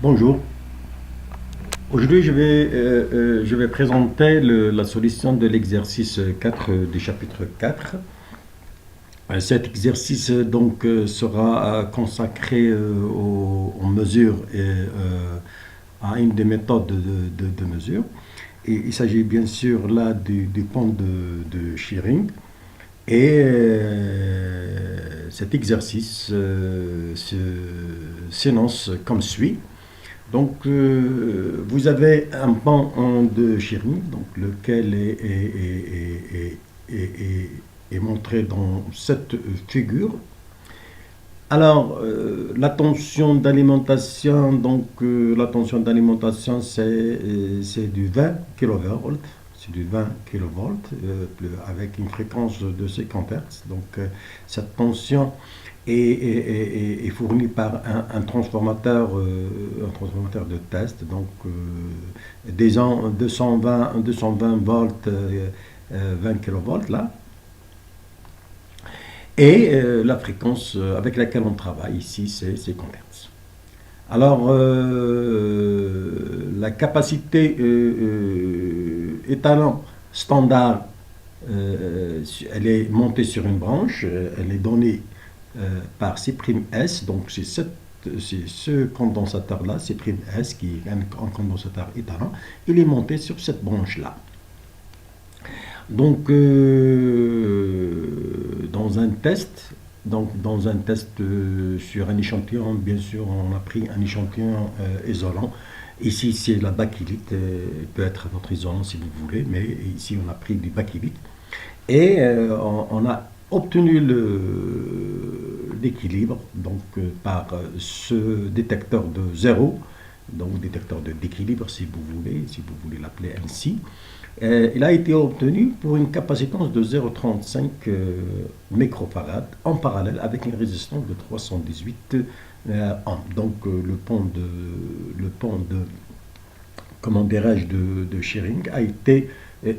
Bonjour. Aujourd'hui, je vais présenter la solution de l'exercice 4 du chapitre 4. Cet exercice sera consacré aux mesures et à une des méthodes de mesure. Et il s'agit bien sûr là du pont de shearing. Et cet exercice s'énonce comme suit. Donc, vous avez un pan de shearing, donc lequel est montré dans cette figure. Alors, la tension d'alimentation, la tension d'alimentation, c'est du 20 kV. C'est du 20 kV avec une fréquence de 50 Hz. Donc, cette tension est fournie par un transformateur de test. Donc, disons 220 volts, 20 kV là. Et la fréquence avec laquelle on travaille ici, c'est 50 Hz. Alors, la capacité étalon standard, elle est montée sur une branche, elle est donnée par C'S, donc c'est ce condensateur-là, C'S, qui est un condensateur étalon, il est monté sur cette branche-là. Donc, dans un test sur un échantillon, bien sûr, on a pris un échantillon isolant. Ici, c'est la bakélite, peut être votre isolant si vous voulez, mais ici, on a pris du bakélite. Et on a obtenu l'équilibre par ce détecteur de zéro, donc détecteur d'équilibre si vous voulez l'appeler ainsi. Il a été obtenu pour une capacitance de 0,35 microfarad en parallèle avec une résistance de 318 ohms. Donc le pont de comment dirais-je de shearing a été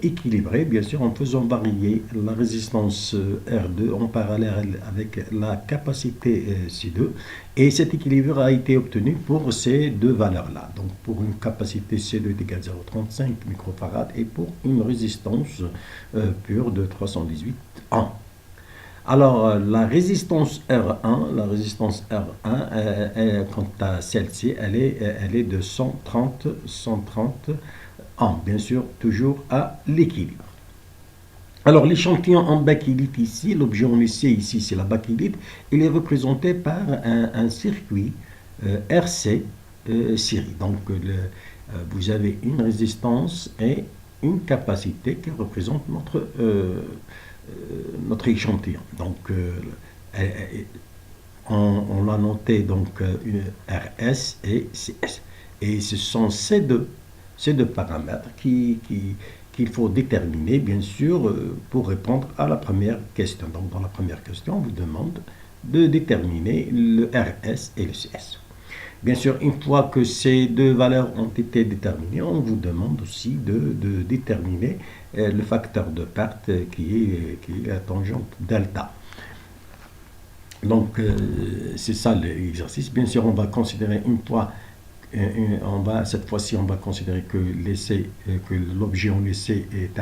équilibré, bien sûr, en faisant varier la résistance R2 en parallèle avec la capacité C2. Et cet équilibre a été obtenu pour ces deux valeurs-là. Donc, pour une capacité C2 égale 0,35 microfarad et pour une résistance pure de 318 ohms. Alors, la résistance R1, quant à celle-ci, elle est de 130 ohms, bien sûr, toujours à l'équilibre. Alors, l'échantillon en bakélite ici, l'objet en essai ici, c'est la bakélite, il est représenté par un circuit RC série. Donc, vous avez une résistance et une capacité qui représente notre échantillon. Donc, on l'a noté donc RS et CS. Et ce sont ces deux paramètres qu'il faut déterminer, bien sûr, pour répondre à la première question. Donc, dans la première question, on vous demande de déterminer le RS et le CS. Bien sûr, une fois que ces deux valeurs ont été déterminées, on vous demande aussi de déterminer le facteur de perte qui est la tangente delta. Donc, c'est ça l'exercice. Bien sûr, on va considérer cette fois-ci, on va considérer que l'objet en essai est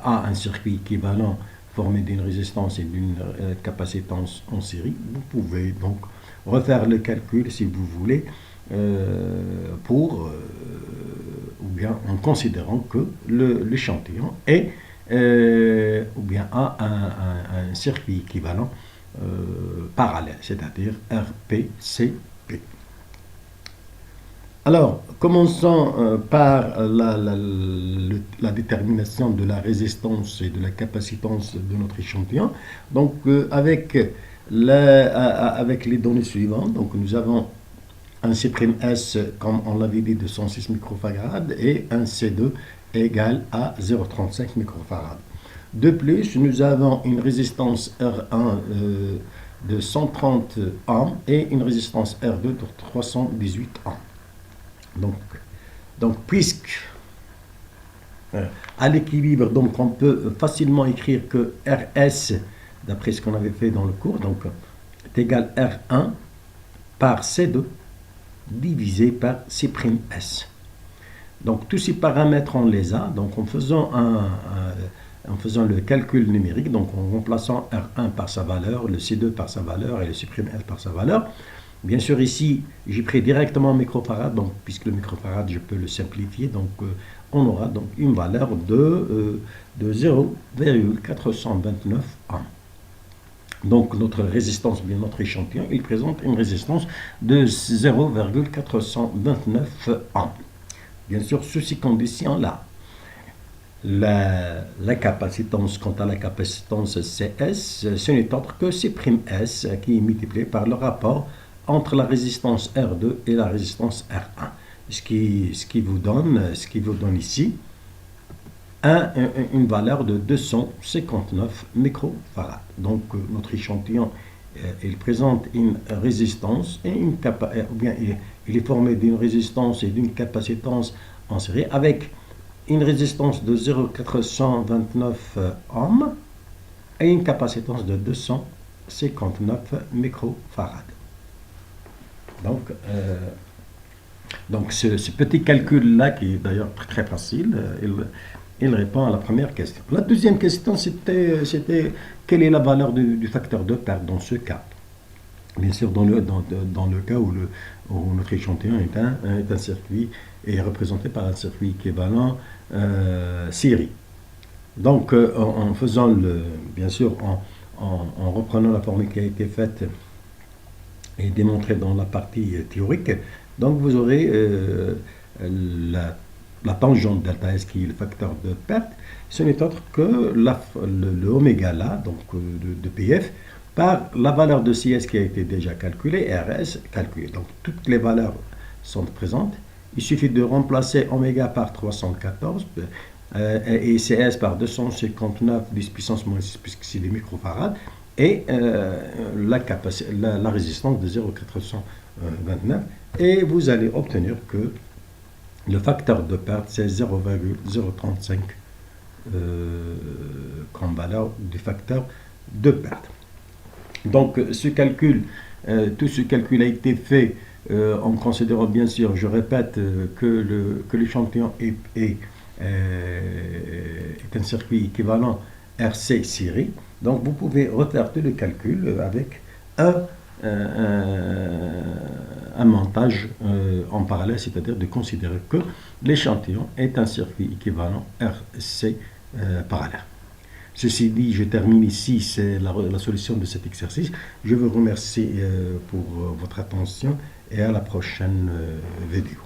a un circuit équivalent formé d'une résistance et d'une capacitance en série. Vous pouvez donc refaire le calcul si vous voulez ou bien en considérant que l'échantillon est ou bien a un circuit équivalent parallèle, c'est-à-dire RPCP. Alors, commençons par la détermination de la résistance et de la capacitance de notre échantillon. Donc, avec les données suivantes, donc nous avons un C'S, comme on l'avait dit, de 106 microfarad et un C2 égal à 0,35 microfarad. De plus, nous avons une résistance R1 de 130 ohms et une résistance R2 de 318 ohms. Donc puisque à l'équilibre, donc on peut facilement écrire que RS, d'après ce qu'on avait fait dans le cours, donc est égal R1 par C2 divisé par C'S. Donc tous ces paramètres on les a, donc en faisant le calcul numérique, donc en remplaçant R1 par sa valeur, le C2 par sa valeur et le C'S par sa valeur. Bien sûr ici j'ai pris directement microfarad, donc puisque le microfarad je peux le simplifier, donc on aura donc une valeur de 0,429 ohms. Donc notre résistance, bien notre échantillon, il présente une résistance de 0,429 ohms. Bien sûr, sous ces conditions-là, la capacitance, quant à la capacitance CS, ce n'est autre que C'S qui est multiplié par le rapport entre la résistance R2 et la résistance R1. Ce qui vous donne ici une valeur de 259 microfarads. Donc notre échantillon il présente une résistance et il est formé d'une résistance et d'une capacitance en série avec une résistance de 0,429 ohms et une capacitance de 259 microfarads. Donc ce petit calcul-là, qui est d'ailleurs très facile, il répond à la première question. La deuxième question, c'était quelle est la valeur du facteur de perte dans ce cas. Bien sûr, dans le cas où notre échantillon est un circuit et est représenté par un circuit équivalent série. Donc, en faisant bien sûr, en reprenant la formule qui a été faite et démontrée dans la partie théorique, donc vous aurez la tangente delta S qui est le facteur de perte, ce n'est autre que le oméga là, donc de PF, par la valeur de CS qui a été déjà calculée, RS calculée. Donc toutes les valeurs sont présentes. Il suffit de remplacer oméga par 314 et CS par 259 10 puissance moins 6 puisque c'est des microfarads et la résistance de 0,429 et vous allez obtenir que le facteur de perte c'est 0,035 comme valeur du facteur de perte. Donc ce calcul, tout ce calcul a été fait en considérant bien sûr, je répète, que l'échantillon est un circuit équivalent RC série. Donc vous pouvez refaire tout le calcul avec un montage en parallèle, c'est-à-dire de considérer que l'échantillon est un circuit équivalent RC parallèle. Ceci dit, je termine ici, c'est la solution de cet exercice. Je vous remercie pour votre attention et à la prochaine vidéo.